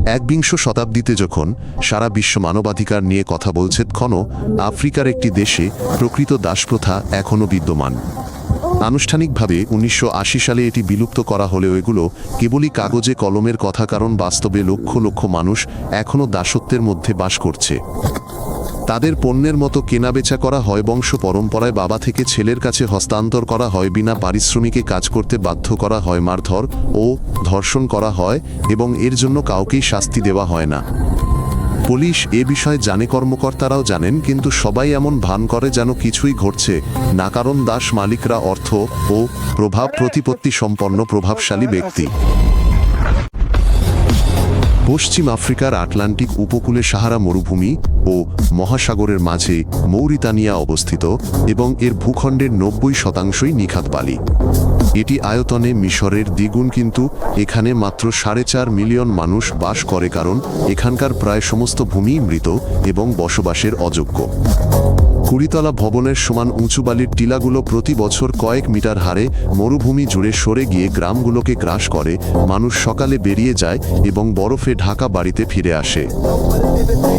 একবিংশ শতাব্দীতে যখন সারা বিশ্ব মানবাধিকার নিয়ে কথা বলছে, তখনও আফ্রিকার একটি দেশে প্রকৃত দাসপ্রথা এখনও বিদ্যমান। আনুষ্ঠানিকভাবে 1980 সালে এটি বিলুপ্ত করা হলেও এগুলো কেবলই কাগজে কলমের কথা, কারণ বাস্তবে লক্ষ লক্ষ মানুষ এখনও দাসত্বের মধ্যে বাস করছে। তাদের পণ্যের মতো কেনাবেচা করা হয়, বংশ পরম্পরায় বাবা থেকে ছেলের কাছে হস্তান্তর করা হয়, বিনা পারিশ্রমিকে কাজ করতে বাধ্য করা হয়, মারধর ও ধর্ষণ করা হয় এবং এর জন্য কাউকেই শাস্তি দেওয়া হয় না। পুলিশ এ বিষয়ে জানে, কর্মকর্তারাও জানেন, কিন্তু সবাই এমন ভান করে যেন কিছুই ঘটছে না, কারণ দাস মালিকরা অর্থ ও প্রভাব প্রতিপত্তি সম্পন্ন প্রভাবশালী ব্যক্তি। পশ্চিম আফ্রিকার আটলান্টিক উপকূলে সাহারা মরুভূমি ও মহাসাগরের মাঝে মৌরিতানিয়া অবস্থিত এবং এর ভূখণ্ডের 90% নিখাত বালি। এটি আয়তনে মিশরের দ্বিগুণ, কিন্তু এখানে মাত্র 4.5 মিলিয়ন মানুষ বাস করে, কারণ এখানকার প্রায় সমস্ত ভূমি মৃত এবং বসবাসের অযোগ্য। 20 তলা ভবনের সমান উঁচু বালির টিলাগুলো প্রতি বছর কয়েক মিটার হারে মরুভূমি জুড়ে সরে গিয়ে গ্রামগুলোকে গ্রাস করে। মানুষ সকালে বেরিয়ে যায় এবং বরফে ঢাকা বাড়িতে ফিরে আসে।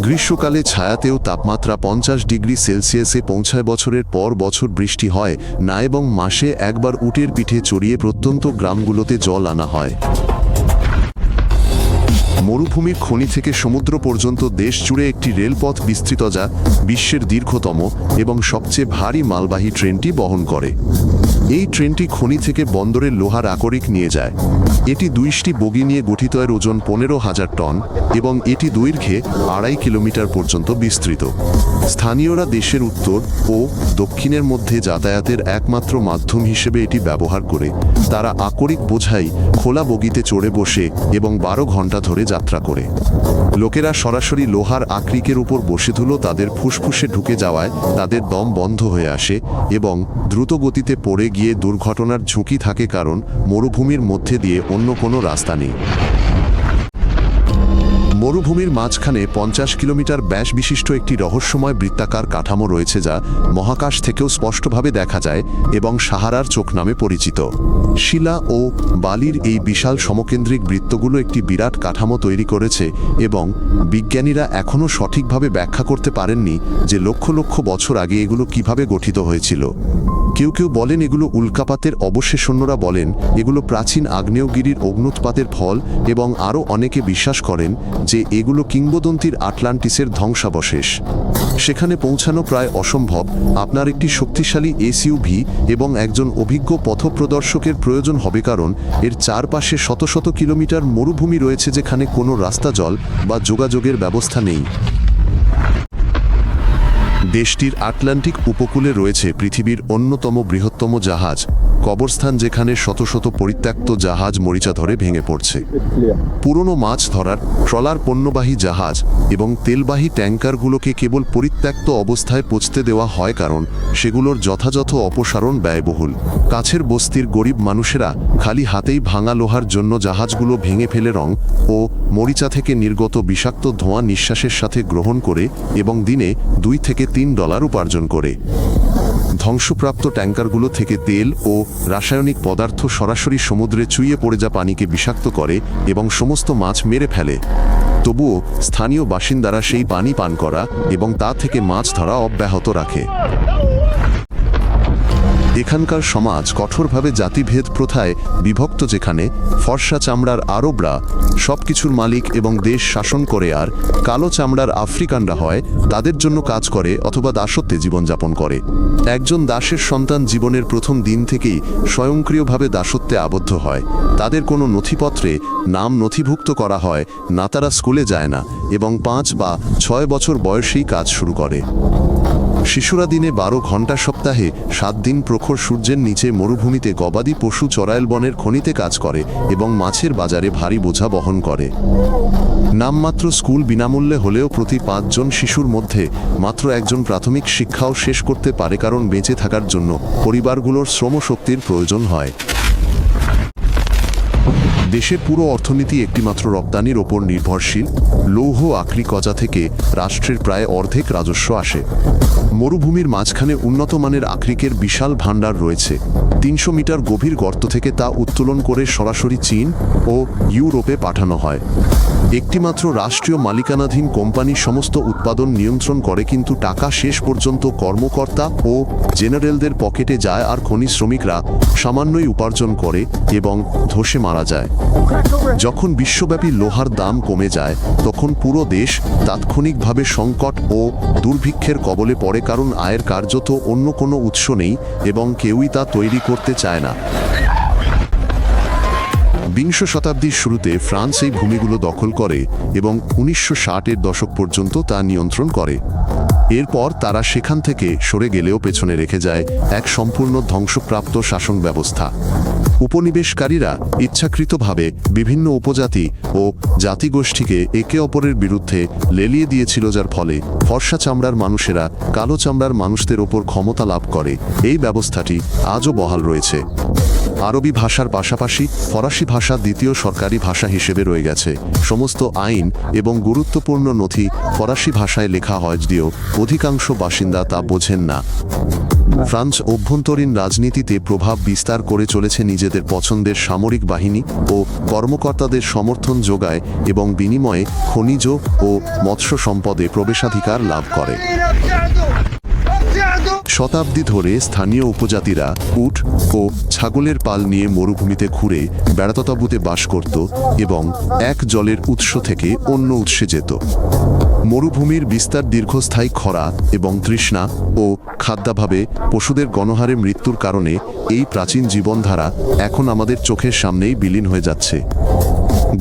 গ্রীষ্মকালে ছায়াতেও তাপমাত্রা 50 ডিগ্রি সেলসিয়াসে পৌঁছায়। বছরের পর বছর বৃষ্টি হয় না এবং মাসে একবার উটের পিঠে চড়িয়ে প্রত্যন্ত গ্রামগুলোতে জল আনা হয়। মরুভূমির খনি থেকে সমুদ্র পর্যন্ত দেশ জুড়ে একটি রেলপথ বিস্তৃত, যা বিশ্বের দীর্ঘতম এবং সবচেয়ে ভারী মালবাহী ট্রেনটি বহন করে। এই ট্রেনটি খনি থেকে বন্দরের লোহার আকরিক নিয়ে যায়। এটি 2টি বগি নিয়ে গঠিত, এর ওজন 15,000 টন এবং এটি দৈর্ঘ্যে 2.5 কিলোমিটার পর্যন্ত বিস্তৃত। স্থানীয়রা দেশের উত্তর ও দক্ষিণের মধ্যে যাতায়াতের একমাত্র মাধ্যম হিসেবে এটি ব্যবহার করে। তারা আকরিক বোঝাই খোলা বগিতে চড়ে বসে এবং 12 ঘন্টা ধরে যাত্রা করে। লোকেরা সরাসরি লোহার আকরিকের উপর বসে ধুলো তাদের ফুসফুসে ঢুকে যাওয়ায় তাদের দম বন্ধ হয়ে আসে এবং দ্রুত গতিতে পড়ে গিয়ে দুর্ঘটনার ঝুঁকি থাকে, কারণ মরুভূমির মধ্যে দিয়ে অন্য কোনো রাস্তা নেই। মরুভূমির মাঝখানে 50 কিলোমিটার ব্যাস বিশিষ্ট একটি রহস্যময় বৃত্তাকার কাঠামো রয়েছে, যা মহাকাশ থেকেও স্পষ্টভাবে দেখা যায় এবং সাহারার চোখ নামে পরিচিত। শিলা ও বালির এই বিশাল সমকেন্দ্রিক বৃত্তগুলো একটি বিরাট কাঠামো তৈরি করেছে এবং বিজ্ঞানীরা এখনও সঠিকভাবে ব্যাখ্যা করতে পারেননি যে লক্ষ লক্ষ বছর আগে এগুলো কিভাবে গঠিত হয়েছিল। কেউ কেউ বলেন এগুলো উল্কাপাতের অবশেষ, অন্যরা বলেন এগুলো প্রাচীন আগ্নেয়গিরির অগ্নুৎপাতের ফল এবং আরও অনেকে বিশ্বাস করেন যে এগুলো কিংবদন্তির আটলান্টিসের ধ্বংসাবশেষ। সেখানে পৌঁছানো প্রায় অসম্ভব। আপনার একটি শক্তিশালী এসইউভি এবং একজন অভিজ্ঞ পথপ্রদর্শকের প্রয়োজন হবে, কারণ এর চারপাশে শত শত কিলোমিটার মরুভূমি রয়েছে যেখানে কোনো রাস্তা, জল বা যোগাযোগের ব্যবস্থা নেই। দেশটির আটলান্টিক উপকূলে রয়েছে পৃথিবীর অন্যতম বৃহত্তম জাহাজ কবরস্থান, যেখানে শত শত পরিত্যক্ত জাহাজ মরিচা ধরে ভেঙে পড়ছে। পুরনো মাছ ধরার ট্রলার, পণ্যবাহী জাহাজ এবং তেলবাহী ট্যাঙ্কারগুলোকে কেবল পরিত্যক্ত অবস্থায় পৌঁছতে দেওয়া হয়, কারণ সেগুলোর যথাযথ অপসারণ ব্যয়বহুল। কাছের বস্তির গরিব মানুষেরা খালি হাতেই ভাঙা লোহার জন্য জাহাজগুলো ভেঙে ফেলে রং ও মরিচা থেকে নির্গত বিষাক্ত ধোঁয়া নিঃশ্বাসের সাথে গ্রহণ করে এবং দিনে $2 থেকে $3 উপার্জন করে। ধ্বংসপ্রাপ্ত ট্যাঙ্কারগুলো থেকে তেল ও রাসায়নিক পদার্থ সরাসরি সমুদ্রে চুইয়ে পড়ে, যা পানিকে বিষাক্ত করে এবং সমস্ত মাছ মেরে ফেলে। তবুও স্থানীয় বাসিন্দারা সেই পানি পান করা এবং তা থেকে মাছ ধরা অব্যাহত রাখে। এখানকার সমাজ কঠোরভাবে জাতিভেদ প্রথায় বিভক্ত, যেখানে ফর্সা চামড়ার আরবরা সবকিছুর মালিক এবং দেশ শাসন করে, আর কালো চামড়ার আফ্রিকানরা হয় তাদের জন্য কাজ করে অথবা দাসত্বে জীবনযাপন করে। একজন দাসের সন্তান জীবনের প্রথম দিন থেকেই স্বয়ংক্রিয়ভাবে দাসত্বে আবদ্ধ হয়। তাদের কোনো নথিপত্রে নাম নথিভুক্ত করা হয় না, তারা স্কুলে যায় না এবং 5 বা 6 বছর বয়সেই কাজ শুরু করে। শিশুরা দিনে 12 ঘন্টা, সপ্তাহে 7 দিন প্রখর সূর্যের নিচে মরুভূমিতে গবাদি পশু চরাইল বনের খনিতে কাজ করে এবং মাছের বাজারে ভারী বোঝা বহন করে। নামমাত্র স্কুল বিনামূল্যে হলেও প্রতি 5 জন শিশুর মধ্যে মাত্র একজন প্রাথমিক শিক্ষাও শেষ করতে পারে, কারণ বেঁচে থাকার জন্য পরিবারগুলোর শ্রমশক্তির প্রয়োজন হয়। দেশের পুরো অর্থনীতি একটিমাত্র রপ্তানির ওপর নির্ভরশীল। লৌহ আকরিক কজা থেকে রাষ্ট্রের প্রায় অর্ধেক রাজস্ব আসে। মরুভূমির মাঝখানে উন্নত মানের আকরিকের বিশাল ভাণ্ডার রয়েছে। 300 মিটার গভীর গর্ত থেকে তা উত্তোলন করে সরাসরি চীন ও ইউরোপে পাঠানো হয়। একটিমাত্র রাষ্ট্রীয় মালিকানাধীন কোম্পানি সমস্ত উৎপাদন নিয়ন্ত্রণ করে, কিন্তু টাকা শেষ পর্যন্ত কর্মকর্তা ও জেনারেলদের পকেটে যায়, আর খনি শ্রমিকরা সামান্যই উপার্জন করে এবং ধসে মারা যায়। যখন বিশ্বব্যাপী লোহার দাম কমে যায়, তখন পুরো দেশ তাৎক্ষণিকভাবে সংকট ও দুর্ভিক্ষের কবলে পড়ে, কারণ আয়ের কার্যত অন্য কোনো উৎস নেই এবং কেউই তা তৈরি করতে চায় না। বিংশ শতাব্দীর শুরুতে ফ্রান্স এই ভূমিগুলো দখল করে এবং 1960-এর দশক পর্যন্ত তা নিয়ন্ত্রণ করে। এরপর তারা সেখান থেকে সরে গেলেও পেছনে রেখে যায় এক সম্পূর্ণ ধ্বংসপ্রাপ্ত শাসন ব্যবস্থা। উপনিবেশকারীরা ইচ্ছাকৃতভাবে বিভিন্ন উপজাতি ও জাতিগোষ্ঠীকে একে অপরের বিরুদ্ধে লেলিয়ে দিয়েছিল, যার ফলে ফর্সা চামড়ার মানুষেরা কালো চামড়ার মানুষদের ওপর ক্ষমতা লাভ করে। এই ব্যবস্থাটি আজও বহাল রয়েছে। আরবি ভাষার পাশাপাশি ফরাসি ভাষা দ্বিতীয় সরকারি ভাষা হিসেবে রয়ে গেছে। সমস্ত আইন এবং গুরুত্বপূর্ণ নথি ফরাসি ভাষায় লেখা হয়, যদিও অধিকাংশ বাসিন্দা তা বোঝেন না। ফ্রান্স অভ্যন্তরীণ রাজনীতিতে প্রভাব বিস্তার করে চলেছে, নিজেদের পছন্দের সামরিক বাহিনী ও কর্মকর্তাদের সমর্থন যোগায় এবং বিনিময়ে খনিজ ও মৎস্য সম্পদে প্রবেশাধিকার লাভ করে। শতাব্দী ধরে স্থানীয় উপজাতিরা উট ও ছাগলের পাল নিয়ে মরুভূমিতে ঘুরে বেড়াততাবুতে বাস করত এবং এক জলের উৎস থেকে অন্য উৎসে যেত। মরুভূমির বিস্তার, দীর্ঘস্থায়ী খরা এবং তৃষ্ণা ও খাদ্যাভাবে পশুদের গণহারে মৃত্যুর কারণে এই প্রাচীন জীবনধারা এখন আমাদের চোখের সামনেই বিলীন হয়ে যাচ্ছে।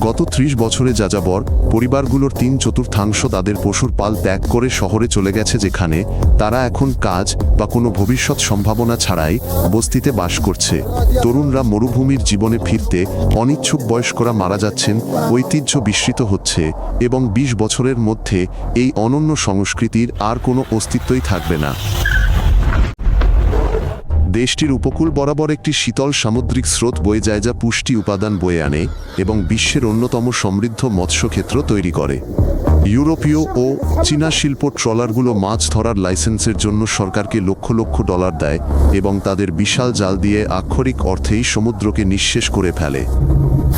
গত 30 বছরে যাযাবর পরিবারগুলোর 3/4 তাদের পশুর পাল ত্যাগ করে শহরে চলে গেছে, যেখানে তারা এখন কাজ বা কোনো ভবিষ্যৎ সম্ভাবনা ছাড়াই বস্তিতে বাস করছে। তরুণরা মরুভূমির জীবনে ফিরতে অনিচ্ছুক, বয়স্করা মারা যাচ্ছেন, ঐতিহ্য বিস্মৃত হচ্ছে এবং 20 বছরের মধ্যে এই অনন্য সংস্কৃতির আর কোনো অস্তিত্বই থাকবে না। দেশটির উপকূল বরাবর একটি শীতল সামুদ্রিক স্রোত বয়ে যায়, যা পুষ্টি উপাদান বয়ে আনে এবং বিশ্বের অন্যতম সমৃদ্ধ মৎস্যক্ষেত্র তৈরি করে। ইউরোপীয় ও চীনা শিল্প ট্রলারগুলো মাছ ধরার লাইসেন্সের জন্য সরকারকে লক্ষ লক্ষ ডলার দেয় এবং তাদের বিশাল জাল দিয়ে আক্ষরিক অর্থেই সমুদ্রকে নিঃশেষ করে ফেলে।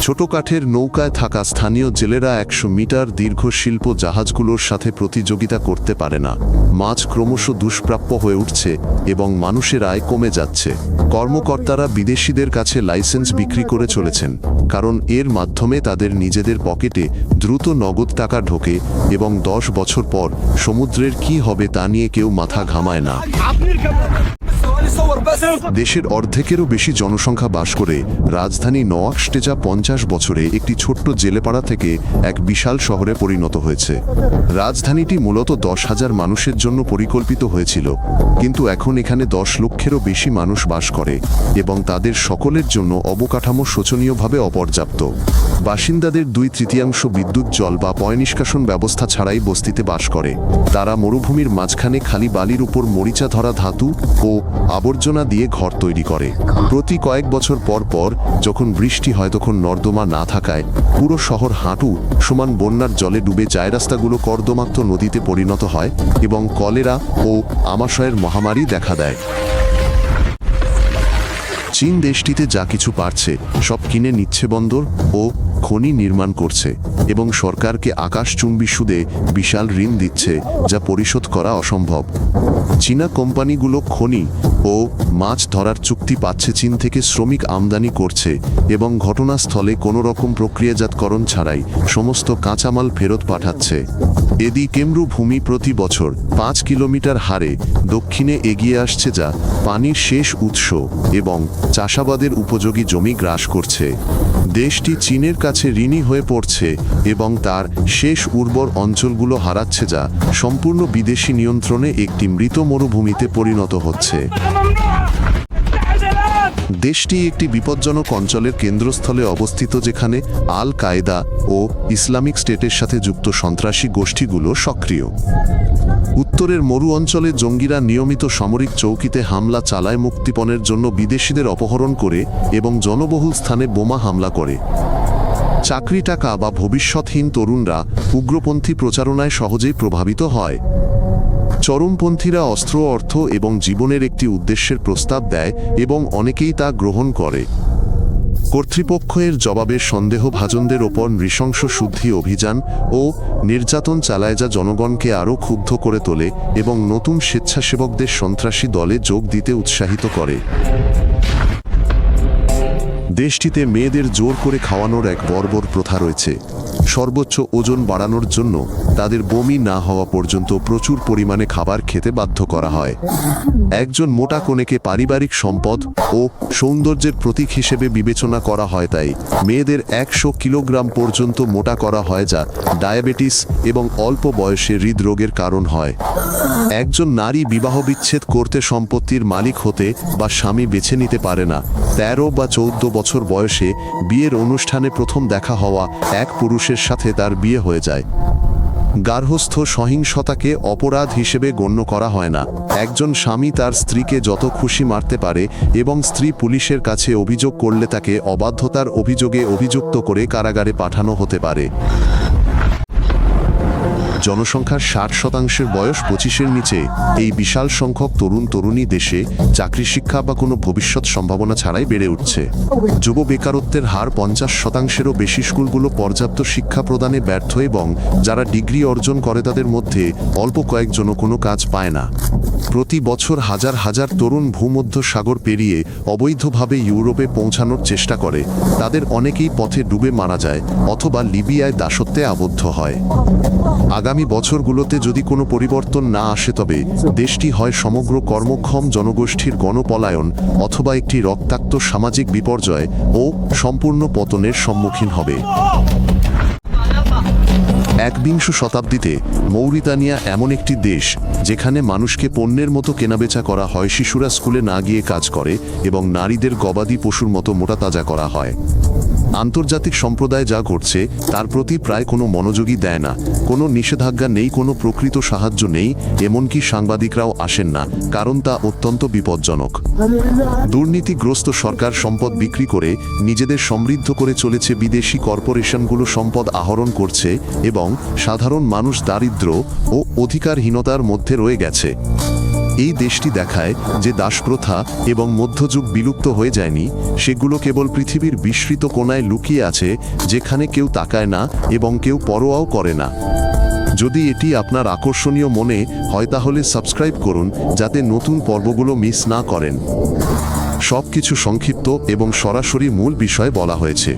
ছোট কাঠের নৌকায় থাকা স্থানীয় জেলেরা 100 মিটার দীর্ঘ শিল্প জাহাজগুলোর সাথে প্রতিযোগিতা করতে পারে না। মাছ ক্রমশ দুষ্প্রাপ্য হয়ে উঠছে এবং মানুষের আয় কমে যাচ্ছে। কর্মকর্তারা বিদেশিদের কাছে লাইসেন্স বিক্রি করে চলেছেন, কারণ এর মাধ্যমে তাদের নিজেদের পকেটে দ্রুত নগদ টাকা ঢোকে এবং 10 বছর পর সমুদ্রের কি হবে তা নিয়ে কেউ মাথা ঘামায় না। দেশের অর্ধেকেরও বেশি জনসংখ্যা বাস করে রাজধানী নোয়াকশটেজা 50 বছরে একটি ছোট্ট জেলেপাড়া থেকে এক বিশাল শহরে পরিণত হয়েছে। রাজধানীটি মূলত 10,000 মানুষের জন্য পরিকল্পিত হয়েছিল, কিন্তু এখন এখানে 10 লক্ষেরও বেশি মানুষ বাস করে এবং তাদের সকলের জন্য অবকাঠামো শোচনীয়ভাবে অপর্যাপ্ত। বাসিন্দাদের 2/3 বিদ্যুৎ, জল বা পয়ঃনিষ্কাশন ব্যবস্থা ছাড়াই বস্তিতে বাস করে। তারা মরুভূমির মাঝখানে খালি বালির উপর মরিচা ধরা ধাতু ও আবর্জনা দিয়ে ঘর তৈরি করে। প্রতি কয়েক বছর পর পর যখন বৃষ্টি হয়, তখন নর্দমা না থাকায় পুরো শহর হাঁটু সমান বন্যার জলে ডুবে যায়। রাস্তাগুলো কর্দমাক্ত নদীতে পরিণত হয় এবং কলেরা ও আমাশয়ের মহামারী দেখা দেয়। চীন দেশটিতে যা কিছু পারছে সব কিনে নিচ্ছে, বন্দর ও খনি নির্মাণ করছে এবং সরকারকে আকাশচুম্বী সুদে বিশাল ঋণ দিচ্ছে, যা পরিশোধ করা অসম্ভব। চীনা কোম্পানিগুলো খনি ও মাছ ধরার চুক্তি পাচ্ছে, চীন থেকে শ্রমিক আমদানি করছে এবং ঘটনাস্থলে কোনো রকম প্রক্রিয়াজাতকরণ ছাড়াই সমস্ত কাঁচামাল ফেরত পাঠাচ্ছে। এদিকে মরুভূমি প্রতি বছর 5 কিলোমিটার হারে দক্ষিণে এগিয়ে আসছে, যা পানির শেষ উৎস এবং চাষাবাদের উপযোগী জমি গ্রাস করছে। দেশটি চীনের কাছে ঋণী হয়ে পড়ছে এবং তার শেষ উর্বর অঞ্চলগুলো হারাচ্ছে, যা সম্পূর্ণ বিদেশি নিয়ন্ত্রণে একটি মৃত মরুভূমিতে পরিণত হচ্ছে। দেশটি একটি বিপজ্জনক অঞ্চলের কেন্দ্রস্থলে অবস্থিত, যেখানে আল কায়েদা ও ইসলামিক স্টেটের সাথে যুক্ত সন্ত্রাসী গোষ্ঠীগুলো সক্রিয়। উত্তরের মরু অঞ্চলে জঙ্গিরা নিয়মিত সামরিক চৌকিতে হামলা চালায়, মুক্তিপণের জন্য বিদেশিদের অপহরণ করে এবং জনবহুল স্থানে বোমা হামলা করে। চাকরি টাকা বা ভবিষ্যৎহীন তরুণরা উগ্রপন্থী প্রচারণায় সহজেই প্রভাবিত হয়। চরমপন্থীরা অস্ত্র, অর্থ এবং জীবনের একটি উদ্দেশ্যের প্রস্তাব দেয় এবং অনেকেই তা গ্রহণ করে। কর্তৃপক্ষের জবাবে সন্দেহভাজনদের ওপর নৃশংস শুদ্ধি অভিযান ও নির্যাতন চালায়, যা জনগণকে আরও ক্ষুব্ধ করে তোলে এবং নতুন স্বেচ্ছাসেবকদের সন্ত্রাসী দলে যোগ দিতে উৎসাহিত করে। দেশটিতে মেয়েদের জোর করে খাওয়ানোর এক বর্বর প্রথা রয়েছে। সর্বোচ্চ ওজন বাড়ানোর জন্য তাদের বমি না হওয়া পর্যন্ত প্রচুর পরিমাণে খাবার খেতে বাধ্য করা হয়। একজন মোটা কনেকে পারিবারিক সম্পদ ও সৌন্দর্যের প্রতীক হিসেবে বিবেচনা করা হয়, তাই মেয়েদের 100 কিলোগ্রাম পর্যন্ত মোটা করা হয়, যা ডায়াবেটিস এবং অল্প বয়সে হৃদরোগের কারণ হয়। একজন নারী বিবাহ বিচ্ছেদ করতে সম্পত্তির মালিক হতে বা স্বামী বেছে নিতে পারে না। 13 বা 14 বছর বয়সে বিয়ের অনুষ্ঠানে প্রথম দেখা হওয়া এক পুরুষের সাথে তার বিয়ে হয়ে যায়। গার্হস্থ্য সহিংসতাকে অপরাধ হিসেবে গণ্য করা হয় না। একজন স্বামী তার স্ত্রীকে যত খুশি মারতে পারে এবং স্ত্রী পুলিশের কাছে অভিযোগ করলে তাকে অবাধ্যতার অভিযোগে অভিযুক্ত করে কারাগারে পাঠানো হতে পারে। জনসংখ্যার 60% বয়স 25-এর নিচে। এই বিশাল সংখ্যক তরুণ তরুণী দেশে চাকরি, শিক্ষা বা কোনো ভবিষ্যৎ সম্ভাবনা ছাড়াই বেড়ে উঠছে। যুব বেকারত্বের হার 50%-এরও বেশি। স্কুলগুলো পর্যাপ্ত শিক্ষা প্রদানে ব্যর্থ এবং যারা ডিগ্রি অর্জন করে তাদের মধ্যে অল্প কয়েকজনও কোনো কাজ পায় না। প্রতি বছর হাজার হাজার তরুণ ভূমধ্য সাগর পেরিয়ে অবৈধভাবে ইউরোপে পৌঁছানোর চেষ্টা করে। তাদের অনেকেই পথে ডুবে মারা যায় অথবা লিবিয়ায় দাসত্বে আবদ্ধ হয়। আগামী বছরগুলোতে যদি কোনো পরিবর্তন না আসে, তবে দেশটি হয় সমগ্র কর্মক্ষম জনগোষ্ঠীর গণপলায়ন অথবা একটি রক্তাক্ত সামাজিক বিপর্যয় ও সম্পূর্ণ পতনের সম্মুখীন হবে। 21 শতাব্দীতে মৌরিতানিয়া এমন একটি দেশ যেখানে মানুষকে পণ্যের মতো কেনাবেচা করা হয়, শিশুরা স্কুলে না গিয়ে কাজ করে এবং নারীদের গবাদি পশুর মতো মোটাতাজা করা হয়। আন্তর্জাতিক সম্প্রদায় যা ঘটছে তার প্রতি প্রায় কোনো মনোযোগই দেয় না। কোনো নিষেধাজ্ঞা নেই, কোনো প্রকৃত সাহায্য নেই, এমনকি সাংবাদিকরাও আসেন না, কারণ তা অত্যন্ত বিপজ্জনক। দুর্নীতিগ্রস্ত সরকার সম্পদ বিক্রি করে নিজেদের সমৃদ্ধ করে চলেছে। বিদেশি কর্পোরেশনগুলো সম্পদ আহরণ করছে এবং সাধারণ মানুষ দারিদ্র্য ও অধিকারহীনতার মধ্যে রয়ে গেছে। এই দেশটি দেখায় যে দাসপ্রথা এবং মধ্যযুগ বিলুপ্ত হয়ে যায়নি, সেগুলো কেবল পৃথিবীর বিস্মৃত কোণায় লুকিয়ে আছে, যেখানে কেউ তাকায় না এবং কেউ পরোয়াও করে না। যদি এটি আপনার আকর্ষণীয় মনে হয় তাহলে সাবস্ক্রাইব করুন, যাতে নতুন পর্বগুলো মিস না করেন। সবকিছু সংক্ষিপ্ত এবং সরাসরি মূল বিষয়ে বলা হয়েছে।